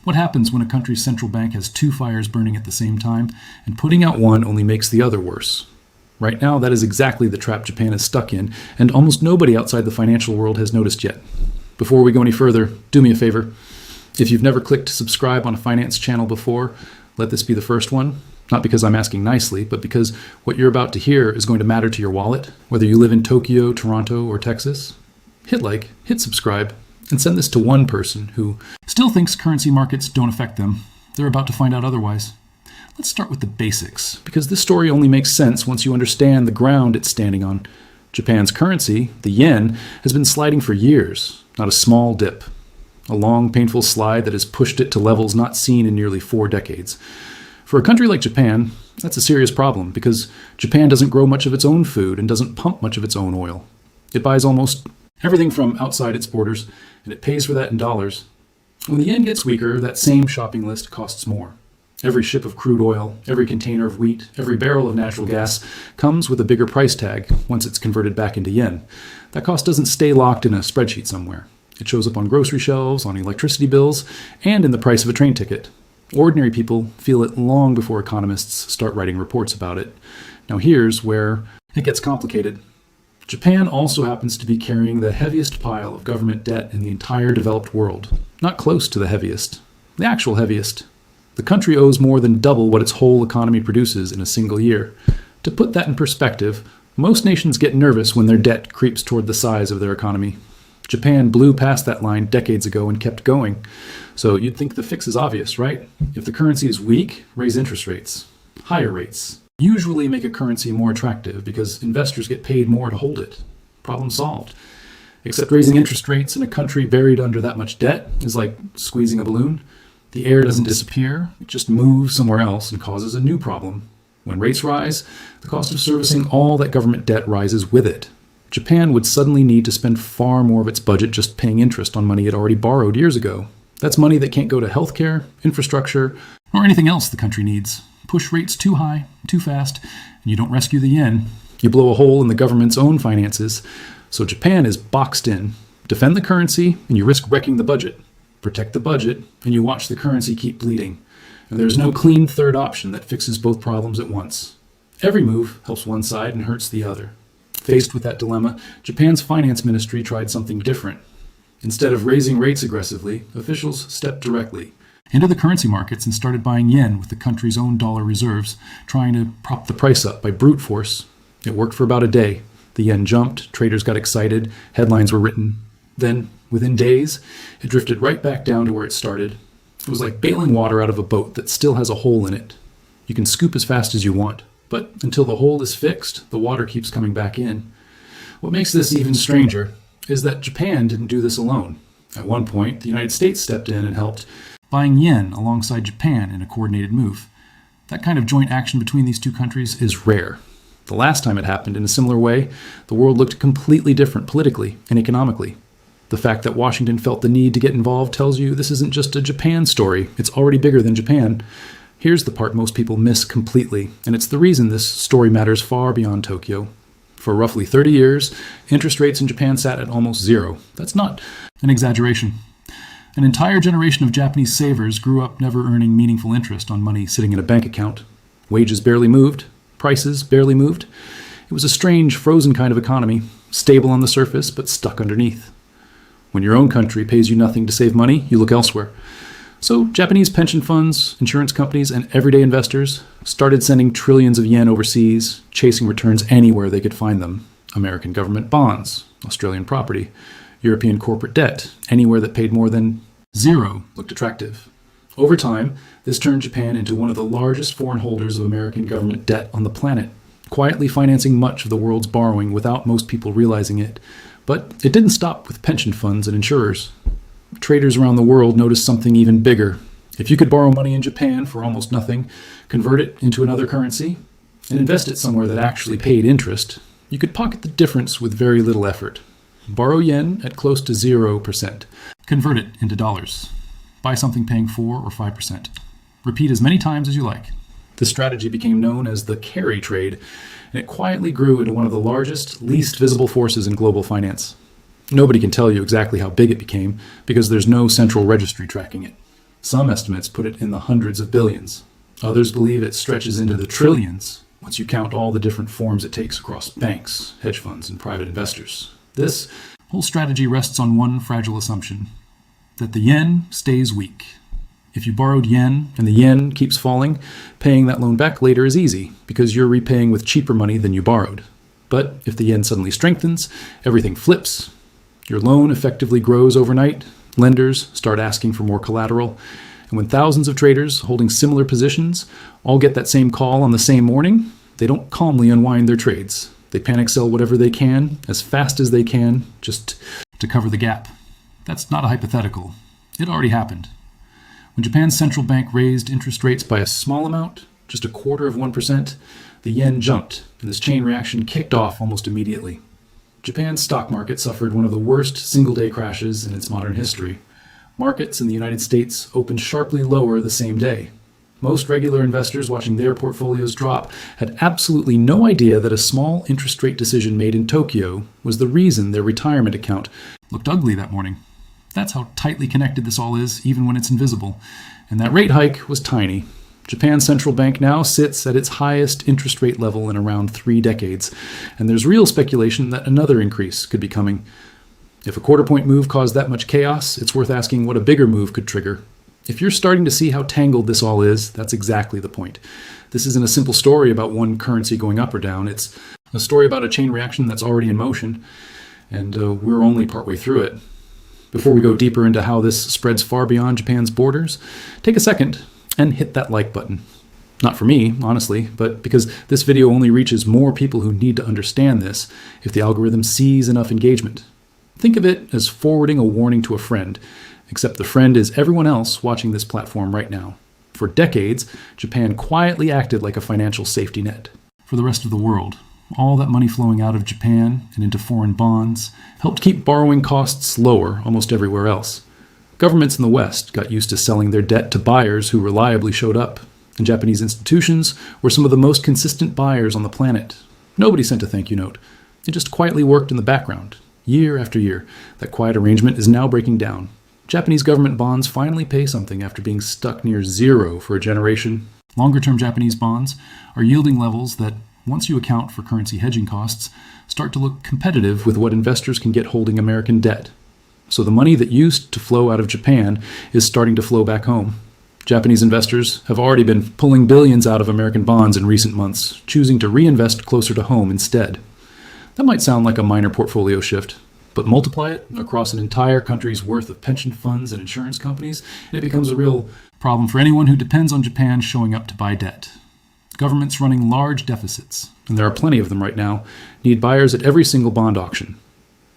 What happens when a country's central bank has two fires burning at the same time, and putting out one only makes the other worse? Right now, that is exactly the trap Japan is stuck in, and almost nobody outside the financial world has noticed yet. Before we go any further, do me a favor. If you've never clicked subscribe on a finance channel before, let this be the first one. Not because I'm asking nicely, but because what you're about to hear is going to matter to your wallet, whether you live in Tokyo, Toronto, or Texas. Hit like, hit subscribe, and send this to one person who still thinks currency markets don't affect them. They're about to find out otherwise. Let's start with the basics, because this story only makes sense once you understand the ground it's standing on. Japan's currency, the yen, has been sliding for years, not a small dip. A long, painful slide that has pushed it to levels not seen in nearly 4 decades. For a country like Japan, that's a serious problem because Japan doesn't grow much of its own food and doesn't pump much of its own oil. It buys almost everything from outside its borders, and it pays for that in dollars. When the yen gets weaker, that same shopping list costs more. Every ship of crude oil, every container of wheat, every barrel of natural gas comes with a bigger price tag once it's converted back into yen. That cost doesn't stay locked in a spreadsheet somewhere. It shows up on grocery shelves, on electricity bills, and in the price of a train ticket. Ordinary people feel it long before economists start writing reports about it. Now here's where it gets complicated. Japan also happens to be carrying the heaviest pile of government debt in the entire developed world. Not close to the heaviest. The actual heaviest. The country owes more than double what its whole economy produces in a single year. To put that in perspective, most nations get nervous when their debt creeps toward the size of their economy. Japan blew past that line decades ago and kept going. So you'd think the fix is obvious, right? If the currency is weak, raise interest rates. Higher rates usually make a currency more attractive because investors get paid more to hold it. Problem solved. Except raising interest rates in a country buried under that much debt is like squeezing a balloon. The air doesn't disappear, it just moves somewhere else and causes a new problem. When rates rise, the cost of servicing all that government debt rises with it. Japan would suddenly need to spend far more of its budget just paying interest on money it already borrowed years ago. That's money that can't go to healthcare, infrastructure, or anything else the country needs. Push rates too high, too fast, and you don't rescue the yen. You blow a hole in the government's own finances. So Japan is boxed in. Defend the currency, and you risk wrecking the budget. Protect the budget, and you watch the currency keep bleeding. And there's no clean third option that fixes both problems at once. Every move helps one side and hurts the other. Faced with that dilemma, Japan's finance ministry tried something different. Instead of raising rates aggressively, officials stepped directly into the currency markets and started buying yen with the country's own dollar reserves, trying to prop the price up by brute force. It worked for about a day. The yen jumped, traders got excited, headlines were written. Then, within days, it drifted right back down to where it started. It was like bailing water out of a boat that still has a hole in it. You can scoop as fast as you want, but until the hole is fixed, the water keeps coming back in. What makes this even stranger is that Japan didn't do this alone. At one point, the United States stepped in and helped, buying yen alongside Japan in a coordinated move. That kind of joint action between these two countries is rare. The last time it happened in a similar way, the world looked completely different politically and economically. The fact that Washington felt the need to get involved tells you this isn't just a Japan story. It's already bigger than Japan. Here's the part most people miss completely, and it's the reason this story matters far beyond Tokyo. For roughly 30 years, interest rates in Japan sat at almost zero. That's not an exaggeration. An entire generation of Japanese savers grew up never earning meaningful interest on money sitting in a bank account. Wages barely moved. Prices barely moved. It was a strange, frozen kind of economy, stable on the surface, but stuck underneath. When your own country pays you nothing to save money, you look elsewhere. So Japanese pension funds, insurance companies, and everyday investors started sending trillions of yen overseas, chasing returns anywhere they could find them. American government bonds, Australian property, European corporate debt, anywhere that paid more than zero looked attractive. Over time, this turned Japan into one of the largest foreign holders of American government debt on the planet, quietly financing much of the world's borrowing without most people realizing it. But it didn't stop with pension funds and insurers. Traders around the world noticed something even bigger. If you could borrow money in Japan for almost nothing, convert it into another currency, and invest it somewhere that actually paid interest, you could pocket the difference with very little effort. Borrow yen at close to 0%. Convert it into dollars. Buy something paying 4 or 5%. Repeat as many times as you like. This strategy became known as the carry trade, and it quietly grew into one of the largest, least visible forces in global finance. Nobody can tell you exactly how big it became because there's no central registry tracking it. Some estimates put it in the hundreds of billions. Others believe it stretches into the trillions once you count all the different forms it takes across banks, hedge funds, and private investors. This whole strategy rests on one fragile assumption, that the yen stays weak. If you borrowed yen and the yen keeps falling, paying that loan back later is easy because you're repaying with cheaper money than you borrowed. But if the yen suddenly strengthens, everything flips. Your loan effectively grows overnight, lenders start asking for more collateral, and when thousands of traders holding similar positions all get that same call on the same morning, they don't calmly unwind their trades. They panic sell whatever they can, as fast as they can, just to cover the gap. That's not a hypothetical. It already happened. When Japan's central bank raised interest rates by a small amount, just 1/4%, the yen jumped, and this chain reaction kicked off almost immediately. Japan's stock market suffered one of the worst single-day crashes in its modern history. Markets in the United States opened sharply lower the same day. Most regular investors watching their portfolios drop had absolutely no idea that a small interest rate decision made in Tokyo was the reason their retirement account looked ugly that morning. That's how tightly connected this all is, even when it's invisible. And that rate hike was tiny. Japan's central bank now sits at its highest interest rate level in around 3 decades, and there's real speculation that another increase could be coming. If a quarter-point move caused that much chaos, it's worth asking what a bigger move could trigger. If you're starting to see how tangled this all is, that's exactly the point. This isn't a simple story about one currency going up or down. It's a story about a chain reaction that's already in motion, and we're only partway through it. Before we go deeper into how this spreads far beyond Japan's borders, take a second and hit that like button. Not for me, honestly, but because this video only reaches more people who need to understand this if the algorithm sees enough engagement. Think of it as forwarding a warning to a friend, except the friend is everyone else watching this platform right now. For decades, Japan quietly acted like a financial safety net for the rest of the world. All that money flowing out of Japan and into foreign bonds helped keep borrowing costs lower almost everywhere else. Governments in the West got used to selling their debt to buyers who reliably showed up, and Japanese institutions were some of the most consistent buyers on the planet. Nobody sent a thank you note. It just quietly worked in the background. Year after year, that quiet arrangement is now breaking down. Japanese government bonds finally pay something after being stuck near zero for a generation. Longer-term Japanese bonds are yielding levels that, once you account for currency hedging costs, start to look competitive with what investors can get holding American debt. So the money that used to flow out of Japan is starting to flow back home. Japanese investors have already been pulling billions out of American bonds in recent months, choosing to reinvest closer to home instead. That might sound like a minor portfolio shift, but multiply it across an entire country's worth of pension funds and insurance companies, and it becomes a real problem for anyone who depends on Japan showing up to buy debt. Governments running large deficits, and there are plenty of them right now, need buyers at every single bond auction.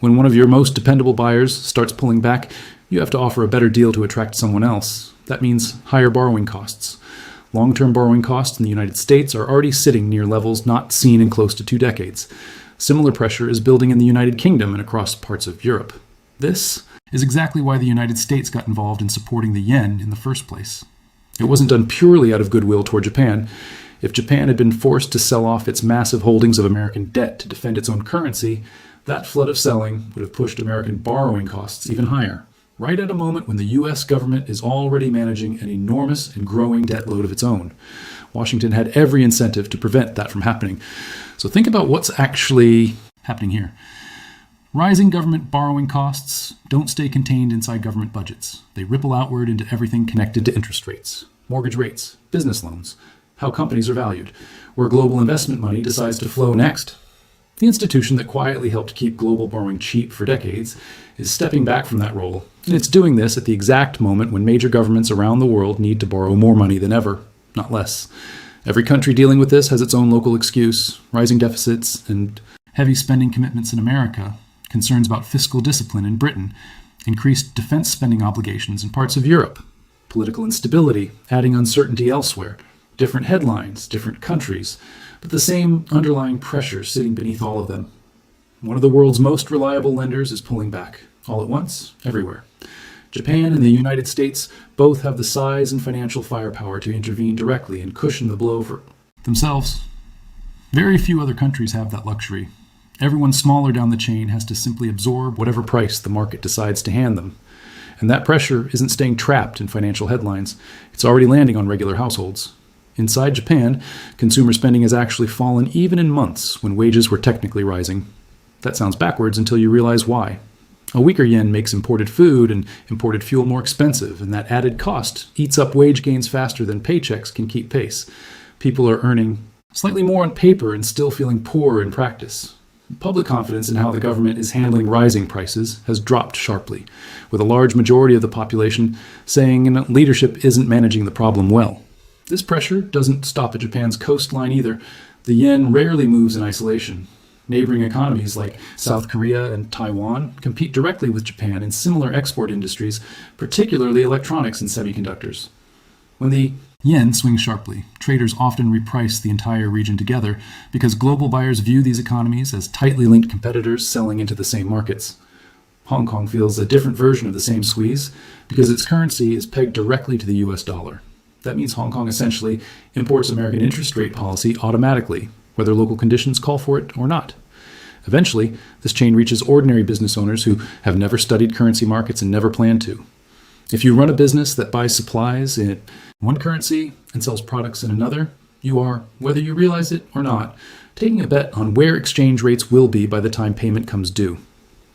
When one of your most dependable buyers starts pulling back, you have to offer a better deal to attract someone else. That means higher borrowing costs. Long-term borrowing costs in the United States are already sitting near levels not seen in close to 2 decades. Similar pressure is building in the United Kingdom and across parts of Europe. This is exactly why the United States got involved in supporting the yen in the first place. It wasn't done purely out of goodwill toward Japan. If Japan had been forced to sell off its massive holdings of American debt to defend its own currency, that flood of selling would have pushed American borrowing costs even higher, right at a moment when the U.S. government is already managing an enormous and growing debt load of its own. Washington had every incentive to prevent that from happening. So think about what's actually happening here. Rising government borrowing costs don't stay contained inside government budgets. They ripple outward into everything connected to interest rates, mortgage rates, business loans, how companies are valued, where global investment money decides to flow next. The institution that quietly helped keep global borrowing cheap for decades is stepping back from that role, and it's doing this at the exact moment when major governments around the world need to borrow more money than ever, not less. Every country dealing with this has its own local excuse, rising deficits and heavy spending commitments in America, concerns about fiscal discipline in Britain, increased defense spending obligations in parts of Europe, political instability, adding uncertainty elsewhere, different headlines, different countries, but the same underlying pressure sitting beneath all of them. One of the world's most reliable lenders is pulling back, all at once, everywhere. Japan and the United States both have the size and financial firepower to intervene directly and cushion the blow for themselves. Very few other countries have that luxury. Everyone smaller down the chain has to simply absorb whatever price the market decides to hand them. And that pressure isn't staying trapped in financial headlines. It's already landing on regular households. Inside Japan, consumer spending has actually fallen even in months when wages were technically rising. That sounds backwards until you realize why. A weaker yen makes imported food and imported fuel more expensive, and that added cost eats up wage gains faster than paychecks can keep pace. People are earning slightly more on paper and still feeling poor in practice. Public confidence in how the government is handling rising prices has dropped sharply, with a large majority of the population saying leadership isn't managing the problem well. This pressure doesn't stop at Japan's coastline either. The yen rarely moves in isolation. Neighboring economies like South Korea and Taiwan compete directly with Japan in similar export industries, particularly electronics and semiconductors. When the yen swings sharply, traders often reprice the entire region together because global buyers view these economies as tightly linked competitors selling into the same markets. Hong Kong feels a different version of the same squeeze because its currency is pegged directly to the US dollar. That means Hong Kong essentially imports American interest rate policy automatically, whether local conditions call for it or not. Eventually, this chain reaches ordinary business owners who have never studied currency markets and never plan to. If you run a business that buys supplies in one currency and sells products in another, you are, whether you realize it or not, taking a bet on where exchange rates will be by the time payment comes due.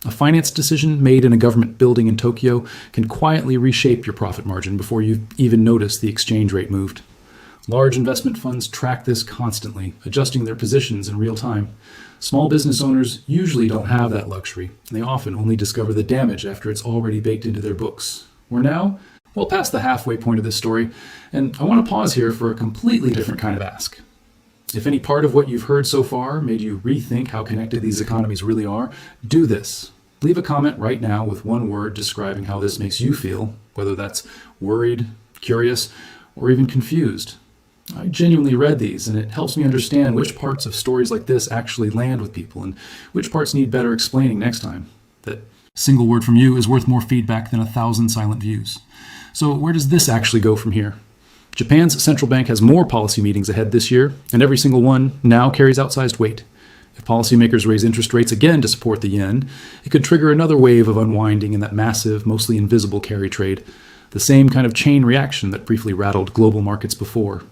A finance decision made in a government building in Tokyo can quietly reshape your profit margin before you even notice the exchange rate moved. Large investment funds track this constantly, adjusting their positions in real time. Small business owners usually don't have that luxury, and they often only discover the damage after it's already baked into their books. We're now well past the halfway point of this story, and I want to pause here for a completely different kind of ask. If any part of what you've heard so far made you rethink how connected these economies really are, do this. Leave a comment right now with one word describing how this makes you feel, whether that's worried, curious, or even confused. I genuinely read these, and it helps me understand which parts of stories like this actually land with people and which parts need better explaining next time. That single word from you is worth more feedback than 1,000 silent views. So where does this actually go from here? Japan's central bank has more policy meetings ahead this year, and every single one now carries outsized weight. If policymakers raise interest rates again to support the yen, it could trigger another wave of unwinding in that massive, mostly invisible carry trade, the same kind of chain reaction that briefly rattled global markets before.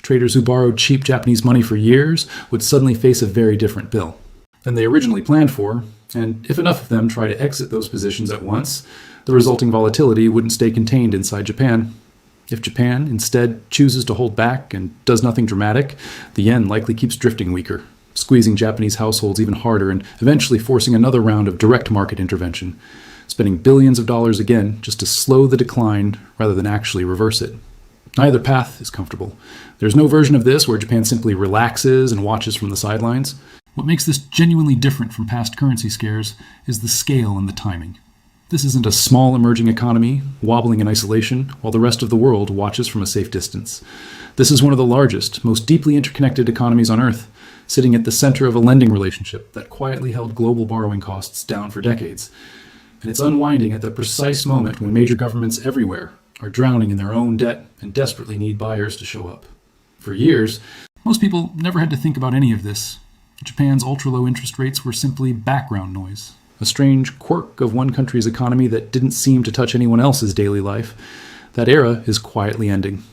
Traders who borrowed cheap Japanese money for years would suddenly face a very different bill than they originally planned for, and if enough of them try to exit those positions at once, the resulting volatility wouldn't stay contained inside Japan. If Japan instead chooses to hold back and does nothing dramatic, the yen likely keeps drifting weaker, squeezing Japanese households even harder and eventually forcing another round of direct market intervention, spending billions of dollars again just to slow the decline rather than actually reverse it. Neither path is comfortable. There's no version of this where Japan simply relaxes and watches from the sidelines. What makes this genuinely different from past currency scares is the scale and the timing. This isn't a small emerging economy wobbling in isolation while the rest of the world watches from a safe distance. This is one of the largest, most deeply interconnected economies on Earth, sitting at the center of a lending relationship that quietly held global borrowing costs down for decades. And it's unwinding at the precise moment when major governments everywhere are drowning in their own debt and desperately need buyers to show up. For years, most people never had to think about any of this. Japan's ultra-low interest rates were simply background noise, a strange quirk of one country's economy that didn't seem to touch anyone else's daily life. That era is quietly ending.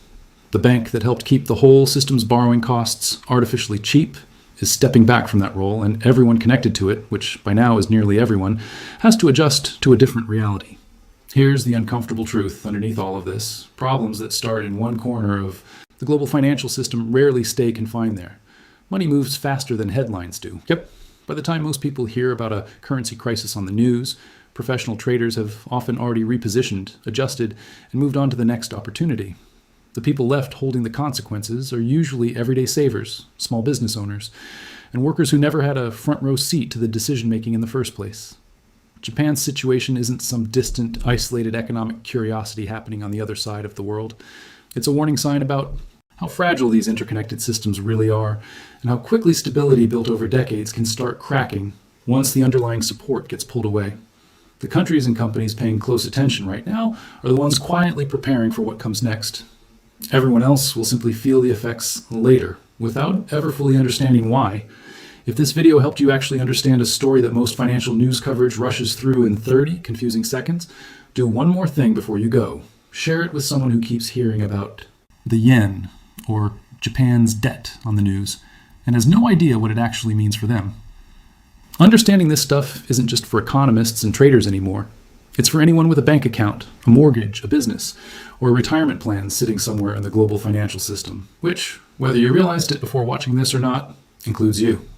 The bank that helped keep the whole system's borrowing costs artificially cheap is stepping back from that role, and everyone connected to it, which by now is nearly everyone, has to adjust to a different reality. Here's the uncomfortable truth underneath all of this. Problems that start in one corner of the global financial system rarely stay confined there. Money moves faster than headlines do. Yep. By the time most people hear about a currency crisis on the news, professional traders have often already repositioned, adjusted, and moved on to the next opportunity. The people left holding the consequences are usually everyday savers, small business owners, and workers who never had a front row seat to the decision-making in the first place. Japan's situation isn't some distant, isolated economic curiosity happening on the other side of the world. It's a warning sign about how fragile these interconnected systems really are, and how quickly stability built over decades can start cracking once the underlying support gets pulled away. The countries and companies paying close attention right now are the ones quietly preparing for what comes next. Everyone else will simply feel the effects later, without ever fully understanding why. If this video helped you actually understand a story that most financial news coverage rushes through in 30 confusing seconds, Do one more thing before you go. Share it with someone who keeps hearing about the yen or Japan's debt on the news and has no idea what it actually means for them. Understanding this stuff isn't just for economists and traders anymore. It's for anyone with a bank account, a mortgage, a business, or a retirement plan sitting somewhere in the global financial system, which, whether you realized it before watching this or not, includes you.